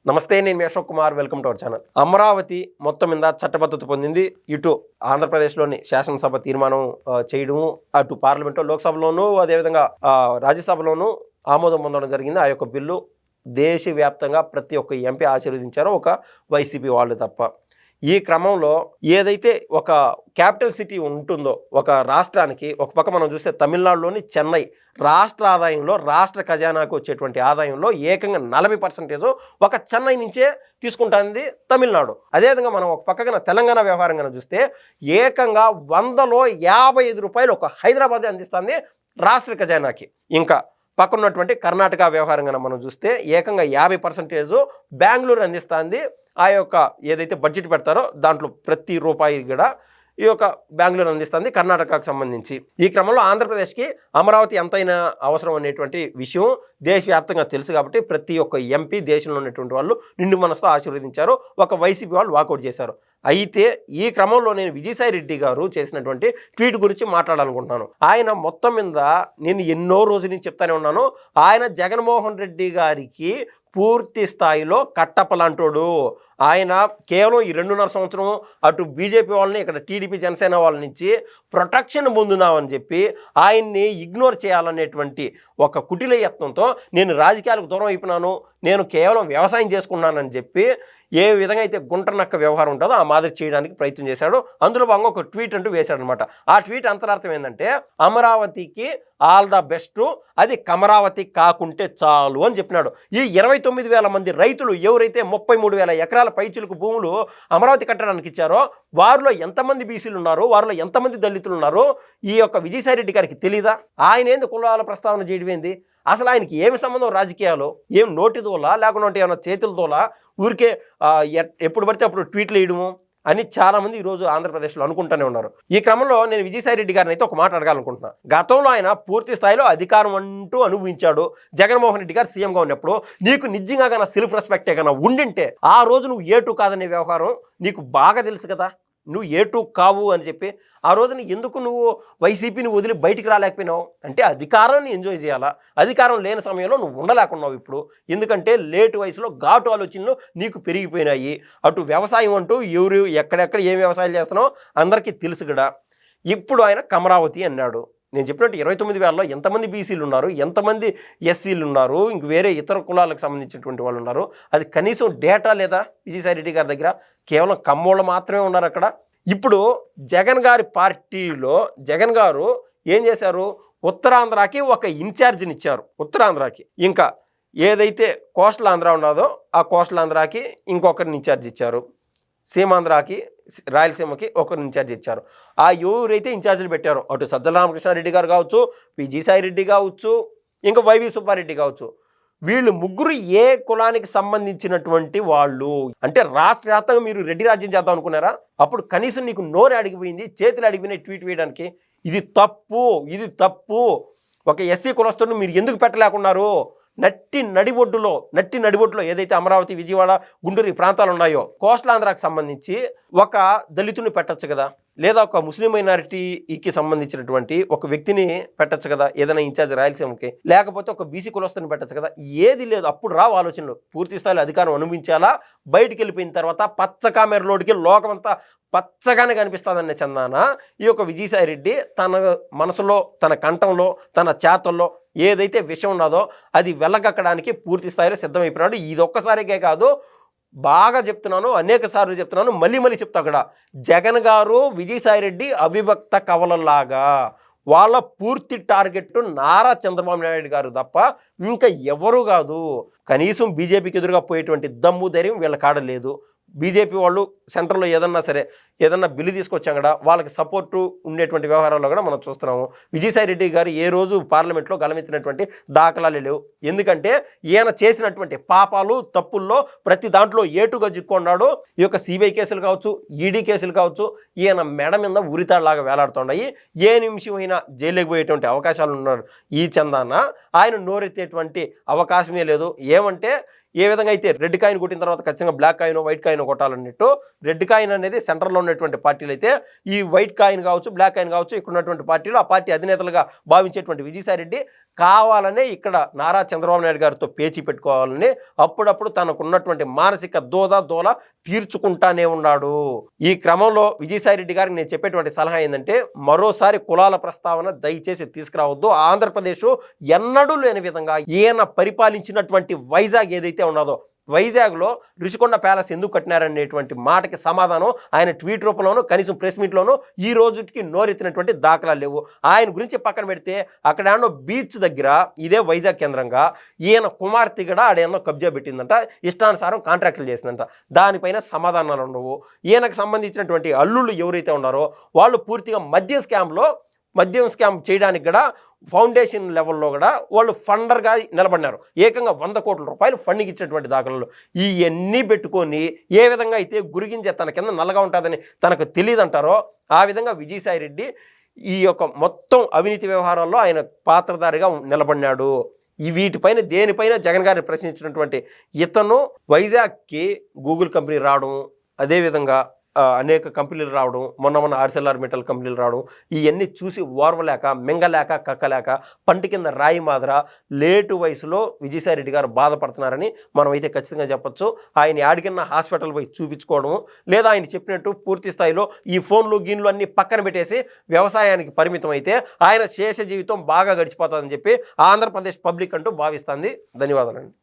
నమస్తే, నేను మీ Ashok Kumar. Welcome to our channel. Amaravati మొత్తం మీద చట్టబద్ధత పొందింది. ఇటు ఆంధ్రప్రదేశ్లోని శాసనసభ తీర్మానం చేయడము, అటు పార్లమెంట్లో లోక్సభలోనూ అదేవిధంగా రాజ్యసభలోనూ ఆమోదం పొందడం జరిగింది. ఆ యొక్క బిల్లు దేశవ్యాప్తంగా ప్రతి ఒక్క ఎంపీ ఆశీర్వదించారో, ఒక వైసీపీ వాళ్ళు తప్ప. ఈ క్రమంలో ఏదైతే ఒక క్యాపిటల్ సిటీ ఉంటుందో ఒక రాష్ట్రానికి, ఒక పక్క మనం చూస్తే తమిళనాడులోని చెన్నై రాష్ట్ర ఆదాయంలో, రాష్ట్ర ఖజానాకు వచ్చేటువంటి ఆదాయంలో ఏకంగా 40% ఒక చెన్నై నుంచే తీసుకుంటుంది తమిళనాడు. అదేవిధంగా మనం ఒక పక్కన తెలంగాణ వ్యవహారం కనుక చూస్తే ఏకంగా 100లో 55 రూపాయలు ఒక హైదరాబాదే అందిస్తుంది రాష్ట్ర ఖజానాకి. ఇంకా పక్కన ఉన్నటువంటి కర్ణాటక వ్యవహారం కనుక మనం చూస్తే ఏకంగా 50% బెంగళూరు అందిస్తుంది. ఆ యొక్క ఏదైతే బడ్జెట్ పెడతారో దాంట్లో ప్రతి రూపాయి కూడా ఈ యొక్క బెంగళూరు అందిస్తుంది కర్ణాటకకు సంబంధించి. ఈ క్రమంలో ఆంధ్రప్రదేశ్కి అమరావతి ఎంతైనా అవసరం అనేటువంటి విషయం దేశవ్యాప్తంగా తెలుసు కాబట్టి ప్రతి ఒక్క ఎంపీ, దేశంలో ఉన్నటువంటి వాళ్ళు నిండు మనసుతో ఆశీర్వదించారు. ఒక వైసీపీ వాళ్ళు వాకౌట్ చేశారు. అయితే ఈ క్రమంలో నేను విజయసాయి రెడ్డి గారు చేసినటువంటి ట్వీట్ గురించి మాట్లాడాలనుకుంటున్నాను. ఆయన మొత్తం మీద నేను ఎన్నో రోజుల నుంచి చెప్తానే ఉన్నాను, ఆయన జగన్మోహన్ రెడ్డి గారికి పూర్తి స్థాయిలో కట్టపలాంటోడు. ఆయన కేవలం ఈ 2.5 సంవత్సరం అటు బీజేపీ వాళ్ళని, ఇక్కడ టీడీపీ జనసేన వాళ్ళ నుంచి ప్రొటెక్షన్ పొందుదామని చెప్పి ఆయన్ని ఇగ్నోర్ చేయాలనేటువంటి ఒక కుటిల యత్నంతో నేను రాజకీయాలకు దూరం అయిపోయినాను, నేను కేవలం వ్యవసాయం చేసుకున్నానని చెప్పి ఏ విధంగా అయితే గుంటనక్క వ్యవహారం ఉంటుందో ఆ మాదిరి చేయడానికి ప్రయత్నం చేశాడు. అందులో భాగంగా ఒక ట్వీట్ అంటూ వేశాడనమాట. ఆ ట్వీట్ అంతరార్థం ఏంటంటే అమరావతికి ఆల్ ద బెస్ట్, అది కమరావతి కాకుంటే చాలు అని చెప్పినాడు. ఈ 29,000 మంది రైతులు ఎవరైతే 33,000 ఎకరాల పైచిలుకు భూములు అమరావతి కట్టడానికి ఇచ్చారో వారిలో ఎంతమంది బీసీలు ఉన్నారు, వారిలో ఎంతమంది దళితులు ఉన్నారు ఈ యొక్క విజయసాయి రెడ్డి గారికి తెలీదా? ఆయన ఏంది కులాల ప్రస్తావన చేయడం ఏంది? అసలు ఆయనకి ఏమి సంబంధం రాజకీయాలు? ఏం నోటిదోలా లేకుండా ఏమైనా చేతులతోలా ఊరికే ఎప్పుడు పడితే అప్పుడు ట్వీట్లు వేయడము అని చాలామంది ఈరోజు ఆంధ్రప్రదేశ్లో అనుకుంటూనే ఉన్నారు. ఈ క్రమంలో నేను విజయసాయి రెడ్డి గారిని అయితే ఒక మాట అడగాలనుకుంటున్నా. గతంలో ఆయన పూర్తి స్థాయిలో అధికారం అంటూ అనుభవించాడు. జగన్మోహన్ రెడ్డి గారు సీఎంగా ఉన్నప్పుడు నీకు నిజంగా కన్నా సెల్ఫ్ రెస్పెక్టే కన్నా ఉండింటే ఆ రోజు నువ్వు ఏ2 కాదనే వ్యవహారం నీకు బాగా తెలుసు కదా. నువ్వు ఏ2 కావు అని చెప్పి ఆ రోజున ఎందుకు నువ్వు వైసీపీని వదిలి బయటికి రాలేకపోయినావు? అంటే అధికారాన్ని ఎంజాయ్ చేయాలా, అధికారం లేని సమయంలో నువ్వు ఉండలేకున్నావు ఇప్పుడు. ఎందుకంటే లేటు వయసులో ఘాటు ఆలోచనలు నీకు పెరిగిపోయినాయి. అటు వ్యవసాయం అంటూ ఎవరు ఎక్కడెక్కడ ఏం వ్యవసాయాలు చేస్తున్నావు అందరికీ తెలుసు కూడా. ఇప్పుడు ఆయన కమరావతి అన్నాడు. నేను చెప్పినట్టు 29,000లో ఎంతమంది బీసీలు ఉన్నారు, ఎంతమంది ఎస్సీలు ఉన్నారు, ఇంక వేరే ఇతర కులాలకు సంబంధించినటువంటి వాళ్ళు ఉన్నారు, అది కనీసం డేటా లేదా విజయసాయి రెడ్డి గారి దగ్గర? కేవలం కమ్మోళ్ళు మాత్రమే ఉన్నారు అక్కడ. ఇప్పుడు జగన్ గారి పార్టీలో జగన్ గారు ఏం చేశారు, ఉత్తరాంధ్రకి ఒక ఇన్ఛార్జిని ఇచ్చారు. ఉత్తరాంధ్రకి ఇంకా ఏదైతే కోస్టల్ ఆంధ్ర ఉన్నదో ఆ కోస్టల్ ఆంధ్రాకి ఇంకొకరిని ఇన్ఛార్జ్ ఇచ్చారు. సీమాంధ్రాకి, రాయలసీమకి ఒకరిని ఇన్ఛార్జ్ ఇచ్చారు. ఆ ఎవరైతే ఇన్ఛార్జీలు పెట్టారో అటు సజ్జల రామకృష్ణారెడ్డి గారు కావచ్చు, విజయసాయి రెడ్డి కావచ్చు, ఇంకా వైవి సుబ్బారెడ్డి కావచ్చు, వీళ్ళు ముగ్గురు ఏ కులానికి సంబంధించినటువంటి వాళ్ళు అంటే రాష్ట్ర వ్యాప్తంగా మీరు రెడ్డి రాజ్యం చేద్దాం అనుకున్నారా? అప్పుడు కనీసం నీకు నోరు అడిగిపోయింది, చేతులు అడిగిపోయినాయి ట్వీట్ వేయడానికి. ఇది తప్పు, ఇది తప్పు. ఒక ఎస్సీ కులస్తుని మీరు ఎందుకు పెట్టలేకున్నారు? నట్టి నడిబొడ్డులో ఏదైతే అమరావతి, విజయవాడ, గుంటూరు ఈ ప్రాంతాలు ఉన్నాయో కోస్టల్ ఆంధ్రాకి సంబంధించి ఒక దళితుని పెట్టచ్చు కదా, లేదా ఒక ముస్లిం మైనారిటీకి సంబంధించినటువంటి ఒక వ్యక్తిని పెట్టచ్చు కదా ఏదైనా ఇన్ఛార్జ్ రాయలసీమకి, లేకపోతే ఒక బీసీ కులస్తుని పెట్టచ్చు కదా. ఏది లేదు. అప్పుడు రావు ఆలోచనలు. పూర్తి స్థాయిలో అధికారం అనుభవించాలా, బయటికి వెళ్ళిపోయిన తర్వాత పచ్చ కామెరలోడికి లోకమంతా పచ్చగానే కనిపిస్తుందనే చందాన ఈ యొక్క విజయసాయి రెడ్డి తన మనసులో, తన కంఠంలో, తన చేతల్లో ఏదైతే విషయం ఉన్నదో అది వెళ్ళగక్కడానికి పూర్తి స్థాయిలో సిద్ధమైపోయినాడు. ఇది ఒక్కసారికే కాదు, బాగా చెప్తున్నాను, అనేక సార్లు చెప్తున్నాను, మళ్ళీ చెప్తా కూడా. జగన్ గారు, విజయసాయి రెడ్డి అవిభక్త కవలలాగా వాళ్ళ పూర్తి టార్గెట్ నారా చంద్రబాబు నాయుడు గారు తప్ప ఇంకా ఎవరు కాదు. కనీసం బీజేపీకి ఎదురుగా పోయేటువంటి దమ్ము ధైర్యం వీళ్ళ కాడ లేదు. బీజేపీ వాళ్ళు సెంటర్లో ఏదన్నా బిల్లు తీసుకొచ్చాం కూడా వాళ్ళకి సపోర్టు ఉండేటువంటి వ్యవహారాల్లో కూడా మనం చూస్తున్నాము. విజయసాయి రెడ్డి గారు ఏ రోజు పార్లమెంట్లో గలమెత్తినటువంటి దాఖలాలు లేవు. ఎందుకంటే ఈయన చేసినటువంటి పాపాలు, తప్పుల్లో ప్రతి దాంట్లో ఏటుగా చిక్కున్నాడు. ఈ యొక్క సిబిఐ కేసులు కావచ్చు, ఈడీ కేసులు కావచ్చు, ఈయన మెడ మీద ఉరితాడులాగా వేలాడుతున్నాయి. ఏ నిమిషం అయినా జైలుకి పోయేటువంటి అవకాశాలు ఉన్నాడు. ఈ చందాన ఆయన నోరెత్తేటువంటి అవకాశమే లేదు. ఏమంటే ఏ విధంగా అయితే రెడ్ కాయిన్ కొట్టిన తర్వాత ఖచ్చితంగా బ్లాక్ కాయిన్, వైట్ కాయిన్ కొట్టాలన్నట్టు రెడ్ కాయిన్ అనేది సెంటర్లో ఉన్నటువంటి పార్టీలు అయితే, ఈ వైట్ కాయిన్ కావచ్చు, బ్లాక్ కాయిన్ కావచ్చు ఇక్కడ ఉన్నటువంటి పార్టీలు ఆ పార్టీ అధినేతలుగా భావించేటువంటి విజయసాయి రెడ్డి కావాలనే ఇక్కడ నారా చంద్రబాబు నాయుడు గారితో పేచీ పెట్టుకోవాలని అప్పుడప్పుడు తనకున్నటువంటి మానసిక దోల తీర్చుకుంటానే ఉన్నాడు. ఈ క్రమంలో విజయసాయిరెడ్డి గారికి నేను చెప్పేటువంటి సలహా ఏంటంటే, మరోసారి కులాల ప్రస్తావన దయచేసి తీసుకురావద్దు. ఆంధ్రప్రదేశ్ ఎన్నడూ లేని విధంగా ఈయన పరిపాలించినటువంటి వైజాగ్ ఏదైతే ఉన్నదో, వైజాగ్లో రుషికొండ ప్యాలెస్ ఎందుకు కట్టినారనేటువంటి మాటకి సమాధానం ఆయన ట్వీట్ రూపంలోనూ కనీసం ప్రెస్ మీట్లోనూ ఈ రోజుకి నోరెత్తినటువంటి దాఖలాలు లేవు. ఆయన గురించి పక్కన పెడితే అక్కడ బీచ్ దగ్గర ఇదే వైజాగ్ కేంద్రంగా ఈయన కుమార్తె కూడా ఆడేమో కబ్జా పెట్టిందంట, ఇష్టానుసారం కాంట్రాక్టులు చేసిందంట. దానిపైన సమాధానాలు ఉండవు. ఈయనకు సంబంధించినటువంటి అల్లుళ్ళు ఎవరైతే ఉన్నారో వాళ్ళు పూర్తిగా మద్యం స్కామ్ చేయడానికి కూడా ఫౌండేషన్ లెవెల్లో కూడా వాళ్ళు ఫండర్గా నిలబడినారు. ఏకంగా 100 కోట్ల రూపాయలు ఫండింగ్ ఇచ్చినటువంటి దాఖలు. ఇవన్నీ పెట్టుకొని ఏ విధంగా అయితే గురిగింజ తన కింద నల్లగా ఉంటుందని తనకు తెలియదంటారో ఆ విధంగా విజయసాయిరెడ్డి ఈ యొక్క మొత్తం అవినీతి వ్యవహారాల్లో ఆయన పాత్రధారిగా నిలబడినాడు. వీటిపైన దేనిపైన జగన్ గారిని ప్రశ్నించినటువంటి ఇతను వైజాగ్కి గూగుల్ కంపెనీ రావడం, అదేవిధంగా అనేక కంపెనీలు రావడం, మొన్న ఆర్సెల్ఆర్ మెటల్ కంపెనీలు రావడం, ఇవన్నీ చూసి ఓర్వలేక మింగలేక కక్కలేక పంటి కింద రాయి మాదిర లేటు వయసులో విజయసాయిరెడ్డి గారు బాధపడుతున్నారని మనం అయితే ఖచ్చితంగా చెప్పొచ్చు. ఆయన యాడికన్నా హాస్పిటల్ పోయి చూపించుకోవడం, లేదా ఆయన చెప్పినట్టు పూర్తి స్థాయిలో ఈ ఫోన్లు గీన్లు అన్నీ పక్కన పెట్టేసి వ్యవసాయానికి పరిమితం అయితే ఆయన శేష జీవితం బాగా గడిచిపోతుందని చెప్పి ఆంధ్రప్రదేశ్ పబ్లిక్ అంటూ భావిస్తుంది. ధన్యవాదాలండి.